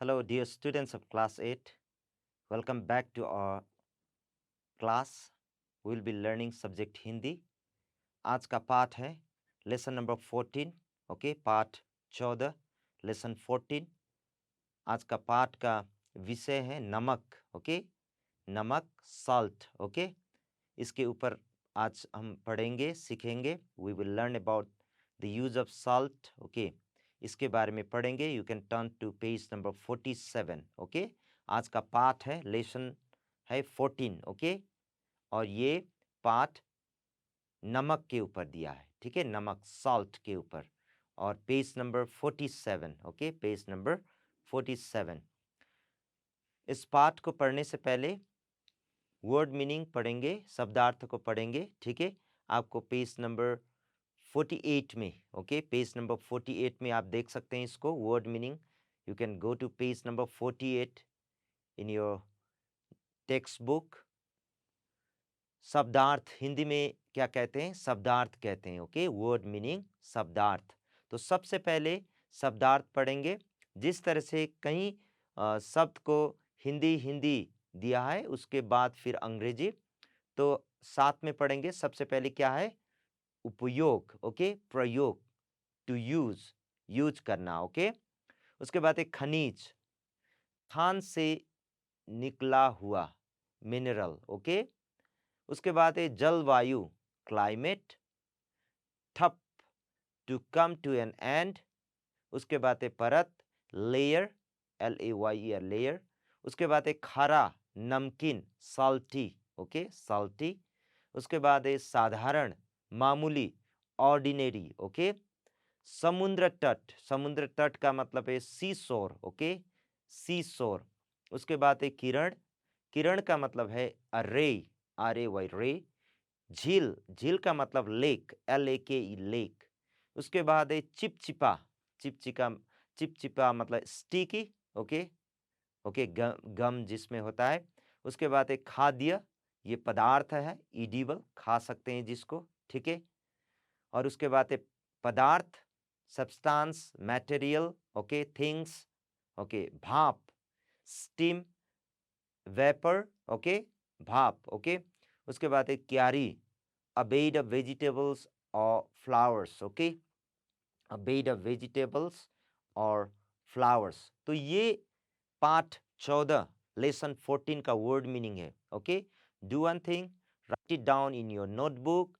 Hello, dear students of class 8. Welcome back to our class. We will be learning subject Hindi. आज का पाठ है lesson number 14. Okay, पाठ 14, lesson 14. आज का पाठ का विषय है नमक. ओके, नमक, सॉल्ट. ओके, इसके ऊपर आज हम पढ़ेंगे, सीखेंगे. We will learn about the use of salt. Okay, इसके बारे में पढ़ेंगे. You can turn to page number 47. Okay, आज का पाठ है, लेसन है 14. ओके, और ये पाठ नमक के ऊपर दिया है. ठीक है, नमक, सॉल्ट के ऊपर. और page number 47. Okay, page number 47. इस पाठ को पढ़ने से पहले वर्ड मीनिंग पढ़ेंगे, शब्दार्थ को पढ़ेंगे. ठीक है, आपको पेज नंबर 48 में, ओके, पेज नंबर 48 में आप देख सकते हैं इसको, word meaning. You can go to page number 48 in your textbook. शब्दार्थ हिंदी में क्या कहते हैं? शब्दार्थ कहते हैं. ओके, वर्ड मीनिंग, शब्दार्थ. तो सबसे पहले शब्दार्थ पढ़ेंगे. जिस तरह से कई शब्द को हिंदी दिया है, उसके बाद फिर अंग्रेजी, तो साथ में पढ़ेंगे. सबसे पहले क्या है? उपयोग. ओके, प्रयोग, टू यूज करना. ओके, उसके बाद एक खनिज, खान से निकला हुआ, मिनरल. ओके, उसके बाद है जलवायु, क्लाइमेट. ठप, to come to an end. उसके बाद है परत, लेयर, LAYER, लेयर. उसके बाद है खारा, नमकीन, साल्टी. Okay, salty. उसके बाद है साधारण, मामूली, ऑर्डिनरी. ओके, समुद्र तट, समुद्र तट का मतलब है सी शोर. ओके, सी शोर. उसके बाद है किरण, किरण का मतलब है रे, RAY, रे. झील, झील का मतलब लेक, LAKE, लेक. उसके बाद है चिपचिपा, चिपचिपा मतलब स्टिकी. ओके, ओके, गम जिसमें होता है. उसके बाद है खाद्य, ये पदार्थ है, इडिबल, खा सकते हैं जिसको. ठीक है, और उसके बाद है पदार्थ, substance, material. Okay, things. Okay, भाप, स्टीम, वेपर. ओके, भाप. ओके, उसके बाद है क्यारी, a bed of vegetables or flowers. Okay, a bed of vegetables or flowers. तो ये पाठ 14, लेसन 14 का वर्ड मीनिंग है. Okay, do one thing, write it down in your notebook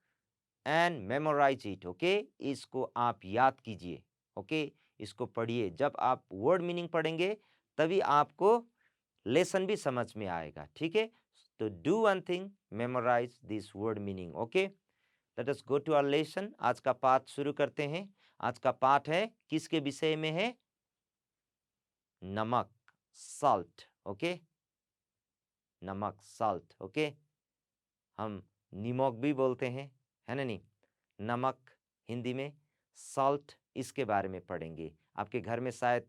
and memorise it. Okay, इसको आप याद कीजिए. ओके, इसको पढ़िए. जब आप वर्ड मीनिंग पढ़ेंगे तभी आपको लेसन भी समझ में आएगा. ठीक है, तो do one thing, memorise this word meaning. Okay, let us go to our lesson. आज का पाठ शुरू करते हैं. आज का पाठ है, किसके विषय में है? नमक, सॉल्ट. ओके, नमक, सॉल्ट. ओके, हम निमक भी बोलते हैं, है ना? नहीं, नमक हिंदी में, सॉल्ट, इसके बारे में पढ़ेंगे. आपके घर में शायद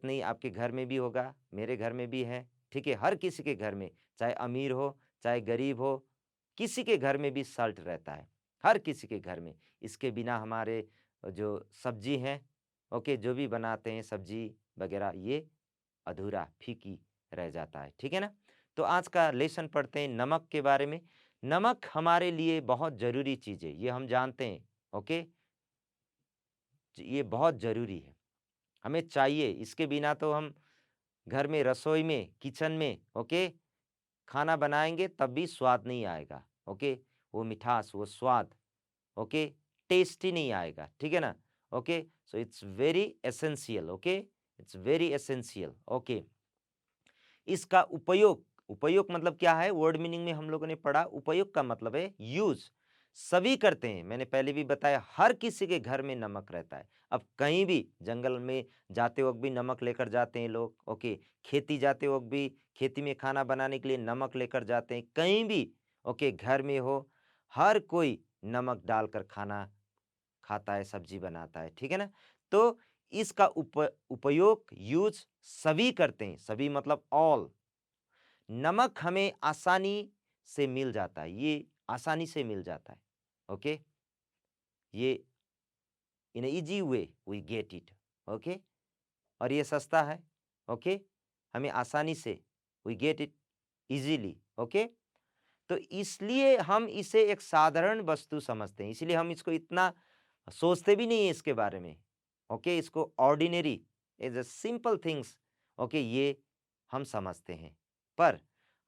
नहीं, आपके घर में भी होगा, मेरे घर में भी है. ठीक है, हर किसी के घर में, चाहे अमीर हो चाहे गरीब हो, किसी के घर में भी सॉल्ट रहता है, हर किसी के घर में. इसके बिना हमारे जो सब्जी हैं, ओके, जो भी बनाते हैं सब्जी वगैरह, ये अधूरा, फीकी रह जाता है. ठीक है ना? तो आज का लेसन पढ़ते हैं नमक के बारे में. नमक हमारे लिए बहुत ज़रूरी चीज़ है, ये हम जानते हैं. ओके, ये बहुत ज़रूरी है, हमें चाहिए. इसके बिना तो हम घर में, रसोई में, किचन में, ओके, खाना बनाएंगे तब भी स्वाद नहीं आएगा. ओके, वो मिठास, वो स्वाद, ओके, टेस्टी नहीं आएगा. ठीक है ना? Okay, so it's very essential. Okay, it's very essential. Okay, इसका उपयोग, उपयोग मतलब क्या है? वर्ड मीनिंग में हम लोगों ने पढ़ा, उपयोग का मतलब है यूज. सभी करते हैं, मैंने पहले भी बताया, हर किसी के घर में नमक रहता है. अब कहीं भी जंगल में जाते वक्त भी नमक लेकर जाते हैं लोग. ओके, खेती जाते वक्त भी, खेती में खाना बनाने के लिए नमक लेकर जाते हैं. कहीं भी, ओके, घर में हो, हर कोई नमक डालकर खाना खाता है, सब्जी बनाता है. ठीक है ना? तो इसका उपयोग, यूज सभी करते हैं, सभी मतलब ऑल. नमक हमें आसानी से मिल जाता है, ये आसानी से मिल जाता है. ओके, ये in easy way we get it. Okay, और ये सस्ता है, ओके, हमें आसानी से we get it easily, okay. तो इसलिए हम इसे एक साधारण वस्तु समझते हैं, इसलिए हम इसको इतना सोचते भी नहीं है इसके बारे में, ओके। इसको ordinary as a simple things, okay, ये हम समझते हैं। पर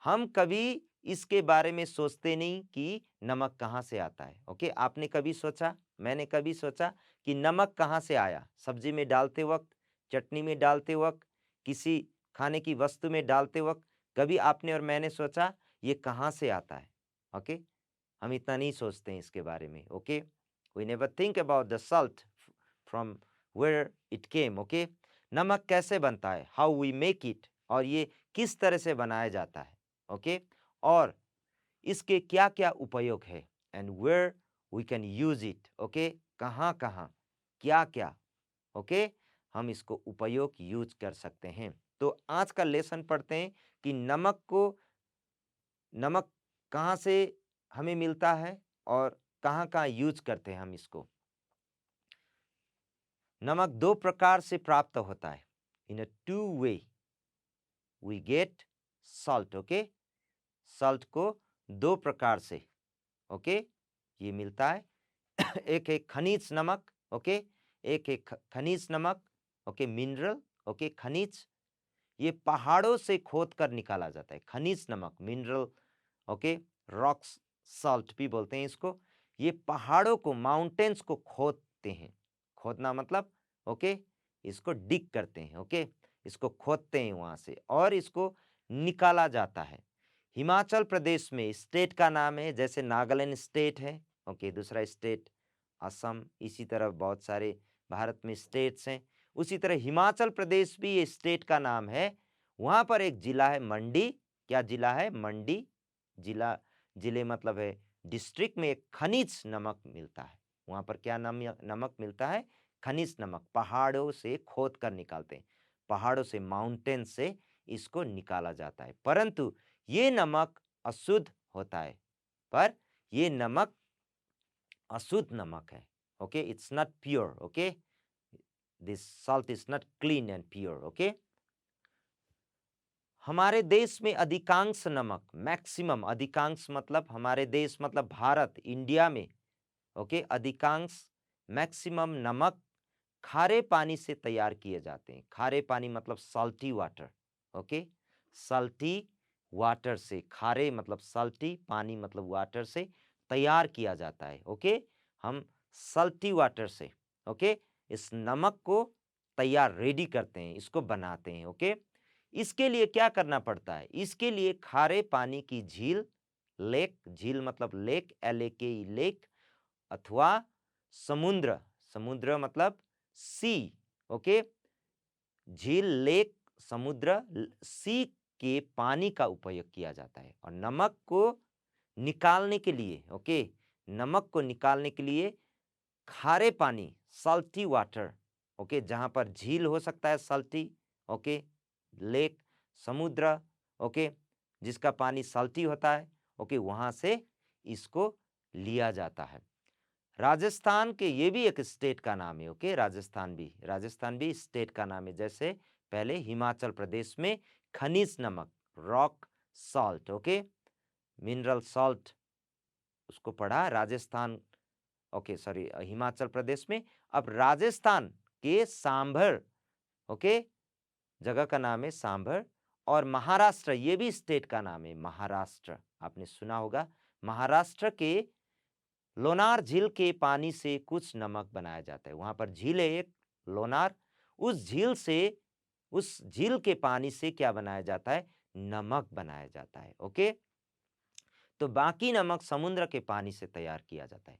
हम कभी इसके बारे में सोचते नहीं कि नमक कहाँ से आता है, ओके। आपने कभी सोचा, मैंने कभी सोचा कि नमक कहाँ से आया? सब्जी में डालते वक्त, चटनी में डालते वक्त, किसी खाने की वस्तु में डालते वक्त कभी आपने और मैंने सोचा ये कहाँ से आता है, ओके। हम इतना नहीं सोचते हैं इसके बारे में, okay. We never think about the salt from where it came, okay. नमक कैसे बनता है, हाउ वी मेक इट, और ये किस तरह से बनाया जाता है, ओके। और इसके क्या क्या उपयोग है, and where we can use it, okay. कहाँ कहाँ, क्या क्या, ओके, हम इसको उपयोग यूज कर सकते हैं। तो आज का लेसन पढ़ते हैं कि नमक कहाँ से हमें मिलता है और कहाँ कहाँ यूज करते हैं हम इसको। नमक दो प्रकार से प्राप्त होता है, in a two way we get salt, okay. Salt को दो प्रकार से, ओके, ये मिलता है। एक है खनिज नमक, ओके, एक है खनिज नमक, ओके, मिनरल, ओके, खनिज, ये पहाड़ों से खोद कर निकाला जाता है। खनिज नमक, मिनरल, ओके, रॉक्स सॉल्ट भी बोलते हैं इसको। ये पहाड़ों को, माउंटेन्स को खोदते हैं। खोदना मतलब, ओके, इसको डिग करते हैं, ओके, इसको खोदते हैं वहां से और इसको निकाला जाता है। हिमाचल प्रदेश में स्टेट का नाम है, जैसे नागालैंड स्टेट है, ओके, दूसरा स्टेट असम, इसी तरह बहुत सारे भारत में स्टेट्स हैं। उसी तरह हिमाचल प्रदेश भी ये स्टेट का नाम है। वहां पर एक जिला है मंडी। क्या जिला है? मंडी जिला। जिले मतलब है डिस्ट्रिक्ट में एक खनिज नमक मिलता है। वहां पर क्या नमक मिलता है? खनिज नमक। पहाड़ों से खोद कर निकालते हैं, पहाड़ों से, माउंटेन से इसको निकाला जाता है। परंतु ये नमक अशुद्ध होता है, पर ये नमक अशुद्ध नमक है, okay, it's not pure, okay, this salt is not clean and pure, okay. हमारे देश में अधिकांश नमक, मैक्सिमम, अधिकांश मतलब हमारे देश मतलब भारत, इंडिया में, ओके, अधिकांश, मैक्सिमम नमक खारे पानी से तैयार किए जाते हैं। खारे पानी मतलब salty water, okay, salty water से, खारे मतलब सॉल्टी, पानी मतलब वाटर से तैयार किया जाता है, ओके। हम सॉल्टी वाटर से, ओके, इस नमक को तैयार, रेडी करते हैं, इसको बनाते हैं, ओके। इसके लिए क्या करना पड़ता है? इसके लिए खारे पानी की झील, लेक, झील मतलब लेक, LAKE, लेक, अथवा समुद्र, समुद्र मतलब सी, ओके, झील, लेक, समुद्र, सी के पानी का उपयोग किया जाता है। और नमक को निकालने के लिए, ओके, नमक को निकालने के लिए खारे पानी, सॉल्टी वाटर, ओके, जहां पर झील हो सकता है सॉल्टी, ओके, लेक, समुद्र, ओके, जिसका पानी सॉल्टी होता है, ओके, वहां से इसको लिया जाता है। राजस्थान के, ये भी एक स्टेट का नाम है, ओके, राजस्थान भी स्टेट का नाम है। जैसे पहले हिमाचल प्रदेश में खनिज नमक, rock salt, okay, mineral salt, उसको पढ़ा राजस्थान, ओके, सॉरी, हिमाचल प्रदेश में। अब राजस्थान के सांभर, ओके, जगह का नाम है सांभर। और महाराष्ट्र, ये भी स्टेट का नाम है, महाराष्ट्र, आपने सुना होगा। महाराष्ट्र के लोनार झील के पानी से कुछ नमक बनाया जाता है। वहां पर झील है एक, लोनार, उस झील से, उस झील के पानी से क्या बनाया जाता है? नमक बनाया जाता है, ओके। तो बाकी नमक समुद्र के पानी से तैयार किया जाता है,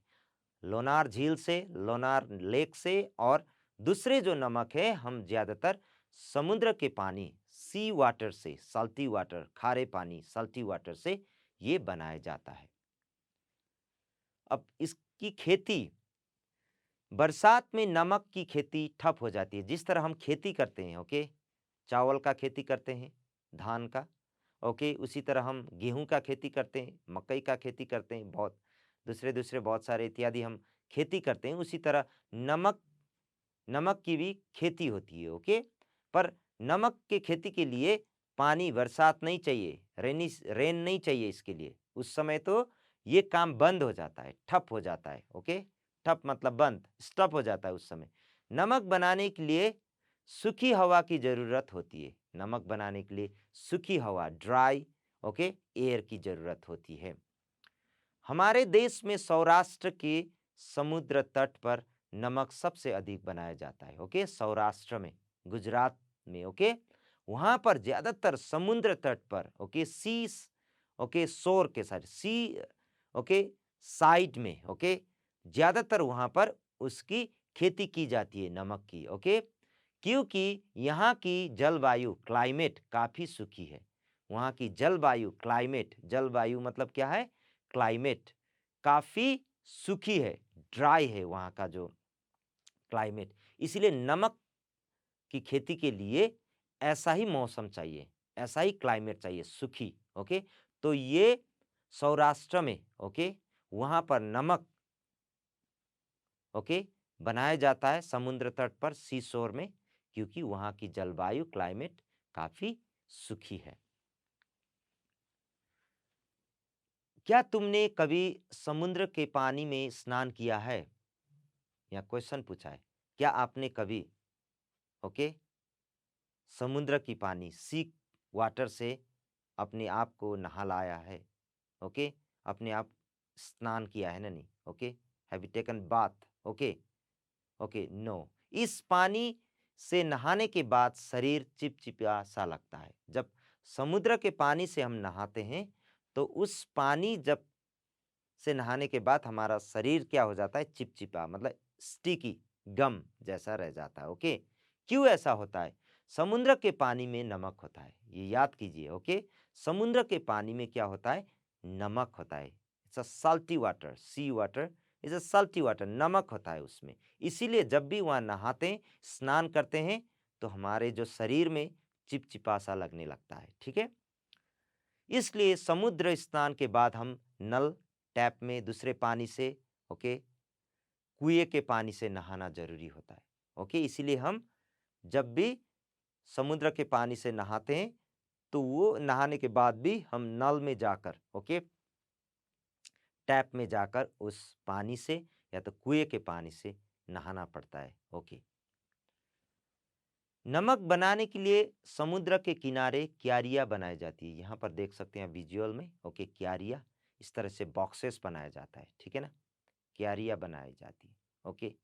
लोनार झील से, लोनार लेक से। और दूसरे जो नमक है, हम ज्यादातर समुद्र के पानी, सी वाटर से, सॉल्टी वाटर, खारे पानी, सॉल्टी वाटर से ये बनाया जाता है। अब इसकी खेती, बरसात में नमक की खेती ठप हो जाती है। जिस तरह हम खेती करते हैं, ओके, चावल का खेती करते हैं, धान का, ओके, उसी तरह हम गेहूं का खेती करते हैं, मकई का खेती करते हैं, बहुत दूसरे दूसरे बहुत सारे इत्यादि हम खेती करते हैं। उसी तरह नमक, नमक की भी खेती होती है, ओके। पर नमक की खेती के लिए पानी, बरसात नहीं चाहिए, रेन नहीं चाहिए इसके लिए। उस समय तो ये काम बंद हो जाता है, ठप हो जाता है। ओके, ठप मतलब बंद, स्टॉप हो जाता है उस समय। नमक बनाने के लिए सूखी हवा की जरूरत होती है। नमक बनाने के लिए सूखी हवा, ड्राई ओके एयर की जरूरत होती है। हमारे देश में सौराष्ट्र के समुद्र तट पर नमक सबसे अधिक बनाया जाता है। ओके, सौराष्ट्र में, गुजरात में, ओके, वहां पर ज्यादातर समुद्र तट पर, ओके, ओके शोर के साथ, ओके साइड में, ओके, ज्यादातर वहां पर उसकी खेती की जाती है, नमक की। ओके, क्योंकि यहाँ की जलवायु, क्लाइमेट काफी सूखी है। वहाँ की जलवायु, क्लाइमेट, जलवायु मतलब क्या है, क्लाइमेट काफी सूखी है, ड्राई है वहाँ का जो क्लाइमेट। इसलिए नमक की खेती के लिए ऐसा ही मौसम चाहिए, ऐसा ही क्लाइमेट चाहिए, सूखी। ओके, तो ये सौराष्ट्र में, ओके, वहाँ पर नमक, ओके, बनाया जाता है समुद्र तट पर, सी शोर में, क्योंकि वहाँ की जलवायु, क्लाइमेट काफी सूखी है। क्या तुमने कभी समुद्र के पानी में स्नान किया है? या क्वेश्चन पूछा है, क्या आपने कभी, ओके, समुद्र की पानी, सी वाटर से अपने आप को नहलाया है? ओके, अपने आप स्नान किया है ना? नहीं। Okay, have you taken bath? Okay, okay, no. इस पानी से नहाने के बाद शरीर चिपचिपा सा लगता है। जब समुद्र के पानी से हम नहाते हैं तो उस पानी जब से नहाने के बाद हमारा शरीर क्या हो जाता है, चिपचिपा, मतलब स्टिकी, गम जैसा रह जाता है। ओके, क्यों ऐसा होता है? समुद्र के पानी में नमक होता है, ये याद कीजिए। ओके, समुद्र के पानी में क्या होता है, नमक होता है। It's a salty water, sea water is a salty water, नमक होता है उसमें। इसीलिए जब भी वहां नहाते हैं, स्नान करते हैं, तो हमारे जो शरीर में चिपचिपा सा लगने लगता है। ठीक है, इसलिए समुद्र स्नान के बाद हम नल, टैप में दूसरे पानी से, ओके, कुएं के पानी से नहाना जरूरी होता है। ओके, इसीलिए हम जब भी समुद्र के पानी से नहाते हैं तो वो नहाने के बाद भी हम नल में जाकर, ओके, टैप में जाकर उस पानी से या तो कुएं के पानी से नहाना पड़ता है। ओके, नमक बनाने के लिए समुद्र के किनारे क्यारियां बनाई जाती है। यहाँ पर देख सकते हैं विजुअल में। ओके, क्यारियां, इस तरह से बॉक्सेस बनाया जाता है। ठीक है ना, क्यारियां बनाई जाती है। ओके,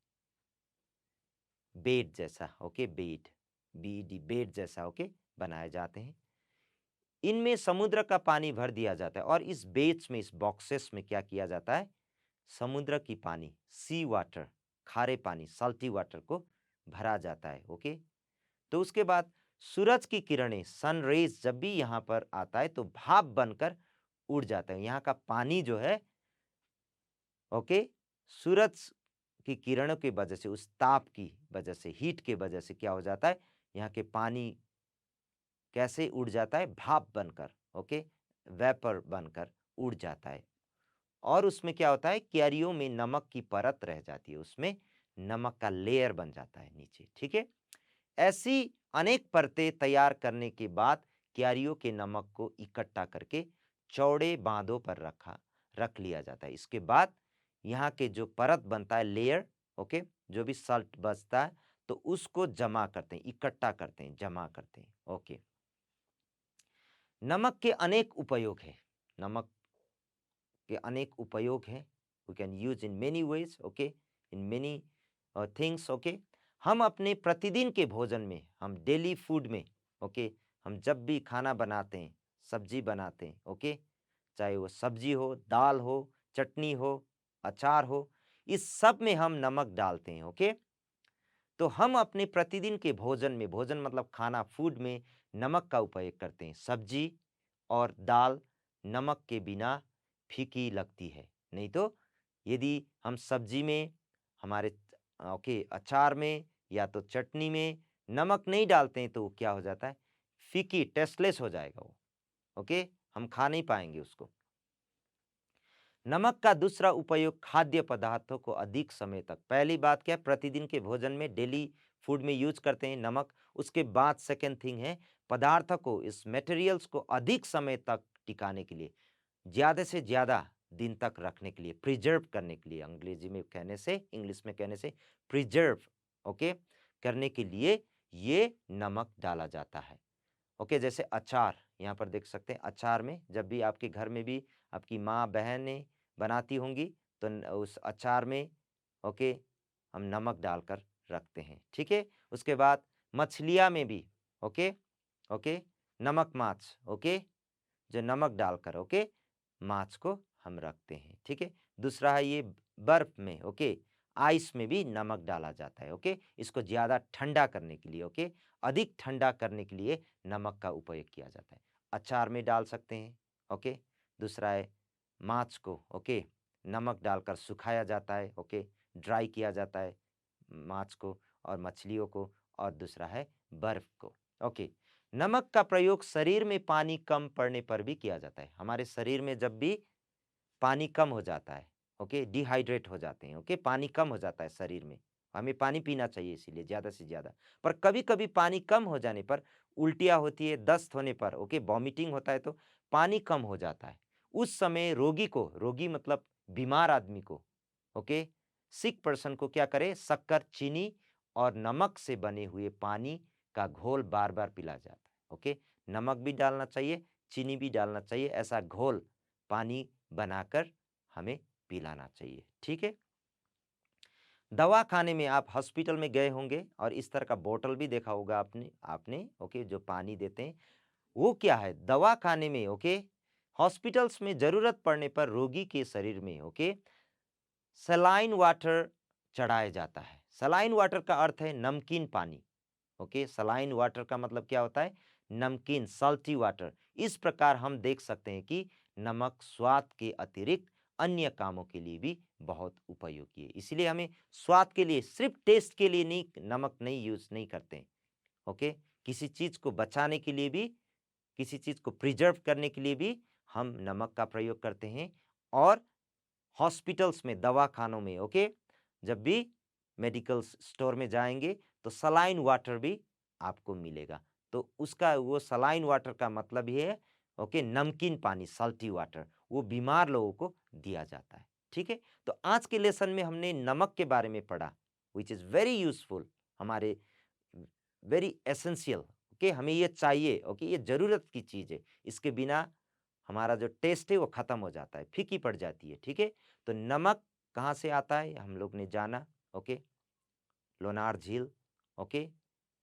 बेड जैसा, ओके, बेड, बीडी, बेड जैसा, ओके, बनाए जाते हैं। इनमें समुद्र का पानी भर दिया जाता है और इस बेड्स में, इस बॉक्सेस में क्या किया जाता है, समुद्र की पानी, सी वाटर, खारे पानी, साल्टी वाटर को भरा जाता है। ओके, तो उसके बाद सूरज की किरणें, सन रेज जब भी यहाँ पर आता है तो भाप बनकर उड़ जाता है। यहाँ का पानी जो है, ओके, सूरज की किरणों की वजह से, उस ताप की वजह से, हीट के वजह से क्या हो जाता है, यहाँ के पानी कैसे उड़ जाता है, भाप बनकर, ओके, वेपर बनकर उड़ जाता है। और उसमें क्या होता है, क्यारियों में नमक की परत रह जाती है, उसमें नमक का लेयर बन जाता है नीचे। ठीक है, ऐसी अनेक परतें तैयार करने के बाद क्यारियों के नमक को इकट्ठा करके चौड़े बांधों पर रख लिया जाता है। इसके बाद यहाँ के जो परत बनता है, लेयर, ओके, जो भी सल्ट बचता है तो उसको जमा करते हैं, इकट्ठा करते हैं, जमा करते हैं। ओके, नमक के अनेक उपयोग हैं। नमक के अनेक उपयोग हैं। We can use in many ways, okay, in many things. Okay, हम अपने प्रतिदिन के भोजन में, हम डेली फूड में, ओके, हम जब भी खाना बनाते हैं, सब्जी बनाते हैं, ओके, चाहे वो सब्जी हो, दाल हो, चटनी हो, अचार हो, इस सब में हम नमक डालते हैं। ओके, तो हम अपने प्रतिदिन के भोजन में, भोजन मतलब खाना, फूड में नमक का उपयोग करते हैं। सब्जी और दाल नमक के बिना फीकी लगती है। नहीं तो यदि हम सब्जी में, हमारे ओके अचार में या तो चटनी में नमक नहीं डालते हैं तो वो क्या हो जाता है, फीकी, टेस्टलेस हो जाएगा वो। ओके, हम खा नहीं पाएंगे उसको। नमक का दूसरा उपयोग खाद्य पदार्थों को अधिक समय तक, पहली बात क्या है, प्रतिदिन के भोजन में, डेली फूड में यूज करते हैं नमक। उसके बाद सेकेंड थिंग है पदार्थ को, इस मटेरियल्स को अधिक समय तक टिकाने के लिए, ज़्यादा से ज़्यादा दिन तक रखने के लिए, प्रिजर्व करने के लिए, अंग्रेजी में कहने से, इंग्लिश में कहने से प्रिजर्व, ओके, करने के लिए ये नमक डाला जाता है। ओके, जैसे अचार, यहाँ पर देख सकते हैं अचार में जब भी आपके घर में भी आपकी माँ बहनें बनाती होंगी तो उस अचार में ओके हम नमक डालकर रखते हैं, ठीक है। उसके बाद मछलियाँ में भी ओके ओके नमक माछ, ओके, जो नमक डालकर ओके माछ को हम रखते हैं, ठीक है। दूसरा है ये बर्फ में, ओके, आइस में भी नमक डाला जाता है, ओके, इसको ज़्यादा ठंडा करने के लिए, ओके, अधिक ठंडा करने के लिए नमक का उपयोग किया जाता है। अचार में डाल सकते हैं, ओके। दूसरा है माछ को, ओके, नमक डालकर सुखाया जाता है, ओके, ड्राई किया जाता है माछ को और मछलियों को। और दूसरा है बर्फ को, ओके। नमक का प्रयोग शरीर में पानी कम पड़ने पर भी किया जाता है। हमारे शरीर में जब भी पानी कम हो जाता है, ओके, डिहाइड्रेट हो जाते हैं, ओके, पानी कम हो जाता है शरीर में, हमें पानी पीना चाहिए इसीलिए ज़्यादा से ज़्यादा। पर कभी-कभी पानी कम हो जाने पर उल्टियाँ होती है, दस्त होने पर, ओके, वॉमिटिंग होता है तो पानी कम हो जाता है। उस समय रोगी को, रोगी मतलब बीमार आदमी को, ओके, सिक पर्सन को क्या करें, शक्कर, चीनी और नमक से बने हुए पानी का घोल बार-बार पिलाया जाता है, ओके। नमक भी डालना चाहिए, चीनी भी डालना चाहिए, ऐसा घोल पानी बनाकर हमें पिलाना चाहिए, ठीक है। दवा खाने में आप हॉस्पिटल में गए होंगे और इस तरह का बोतल भी देखा होगा आपने आपने ओके, जो पानी देते हैं वो क्या है, दवा खाने में, ओके, हॉस्पिटल्स में जरूरत पड़ने पर रोगी के शरीर में, ओके, सलाइन वाटर चढ़ाया जाता है। सलाइन वाटर का अर्थ है नमकीन पानी, ओके, सलाइन वाटर का मतलब क्या होता है, नमकीन, सॉल्टी वाटर। इस प्रकार हम देख सकते हैं कि नमक स्वाद के अतिरिक्त अन्य कामों के लिए भी बहुत उपयोगी है। इसलिए हमें स्वाद के लिए, सिर्फ टेस्ट के लिए नहीं, नमक नहीं यूज नहीं करते हैं, ओके। किसी चीज को बचाने के लिए भी, किसी चीज को प्रिजर्व करने के लिए भी हम नमक का प्रयोग करते हैं। और हॉस्पिटल्स में, दवाखानों में, ओके, जब भी मेडिकल स्टोर में जाएंगे तो सलाइन वाटर भी आपको मिलेगा। तो उसका वो सलाइन वाटर का मतलब ये है, ओके, नमकीन पानी, सॉल्टी वाटर, वो बीमार लोगों को दिया जाता है, ठीक है। तो आज के लेसन में हमने नमक के बारे में पढ़ा, विच इज़ वेरी यूजफुल, हमारे वेरी एसेंशियल, ओके, हमें ये चाहिए, ओके, ये ज़रूरत की चीज़ है। इसके बिना हमारा जो टेस्ट है वो ख़त्म हो जाता है, फीकी पड़ जाती है, ठीक है। तो नमक कहाँ से आता है हम लोग ने जाना, ओके, लोनार झील, ओके,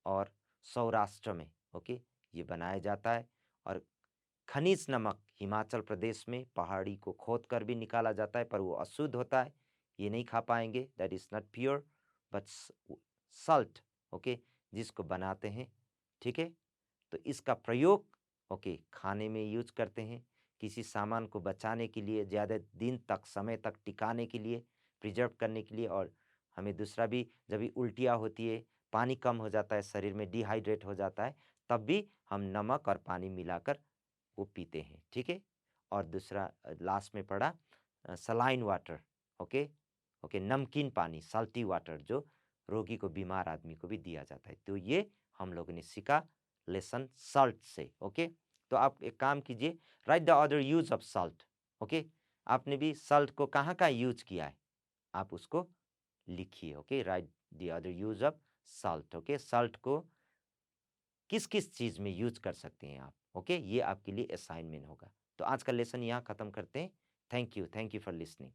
और सौराष्ट्र में, ओके, ये बनाया जाता है। और खनिज नमक हिमाचल प्रदेश में पहाड़ी को खोद कर भी निकाला जाता है, पर वो अशुद्ध होता है, ये नहीं खा पाएंगे, that is not pure, but Salt, okay, जिसको बनाते हैं, ठीक है। तो इसका प्रयोग ओके खाने में यूज करते हैं, किसी सामान को बचाने के लिए, ज़्यादा दिन तक, समय तक टिकाने के लिए, प्रिजर्व करने के लिए। और हमें दूसरा भी, जब भी उल्टियाँ होती है, पानी कम हो जाता है, शरीर में डिहाइड्रेट हो जाता है, तब भी हम नमक और पानी मिलाकर वो पीते हैं, ठीक है। और दूसरा लास्ट में पड़ा सलाइन वाटर, ओके ओके, नमकीन पानी, साल्टी वाटर, जो रोगी को, बीमार आदमी को भी दिया जाता है। तो ये हम लोगों ने सीखा लेसन सॉल्ट से, ओके। तो आप एक काम कीजिए, right the other use of salt, okay, आपने भी सॉल्ट को कहाँ कहाँ यूज किया है आप उसको लिखिए, okay, right the other use of salt, okay, salt को किस किस चीज़ में यूज कर सकते हैं आप, ओके, ये आपके लिए असाइनमेंट होगा। तो आज का लेसन यहाँ ख़त्म करते हैं। Thank you for listening.